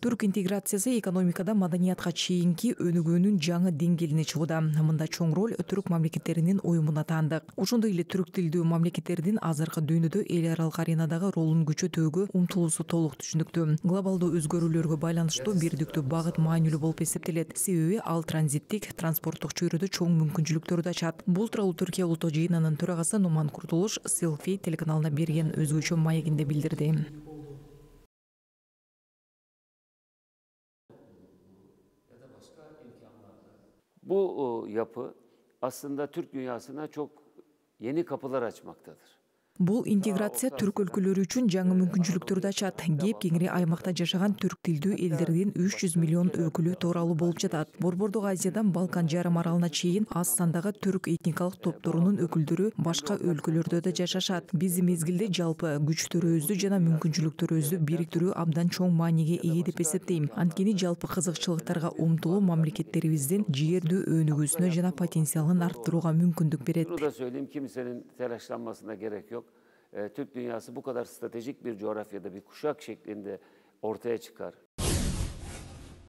Түрк интеграциясы экономикада маданиятка чейинки өнүгүүнүн жаңы деңгээлине чыгууда. Мында чоң роль түрк мамлекеттеринин уюмуна таандык. Ошондой эле түрк тилдүү мамлекеттердин азыркы дүйнөдө эл аралык аренадагы ролун күчөтүүгө умтулуусу толук түшүнүктүү. Глобалдуу өзгөрүүлөргө байланыштуу бирдиктүү багыт маанилүү болуп эсептелет. Себеби ал транзиттик, транспорттук чөйрөдө чоң мүмкүнчүлүктөрдү ачат. Бул тууралуу Түркия улуттук жыйынынын төрагасы Нуман Куртулуш Селфи телеканалына берген өзгөчө маегинде билдирди. Bu yapı aslında Türk dünyasına çok yeni kapılar açmaktadır. Бул интеграция түрк өлкөлөрү үчүн жаңы мүмкүнчүлүктөрдү ачат. Кеп кеңири аймакта жашаган түрк тилдүү элдердин 300 миллион өкүлү тууралуу болуп жатат. Борбордук Азиядан Балкан жарым аралына чейин аз сандагы түрк этникалык топторунун өкүлдөрү башка өлкөлөрдө да жашашат. Биздин мезгилде жалпы күчтөрүбүздү жана мүмкүнчүлүктөрүбүздү бириктирүү абдан чоң мааниге ээ деп эсептейм. Анткени жалпы кызыкчылыктарга умтулуу мамлекеттерибиздин жигердүү өнүгүүсүнө жана потенциалын арттырууга мүмкүндүк берет. Bunu da söyleyeyim, kimsenin telaşlanmasına gerek yok. Türk dünyası bu kadar stratejik bir coğrafyada bir kuşak şeklinde ortaya çıkar.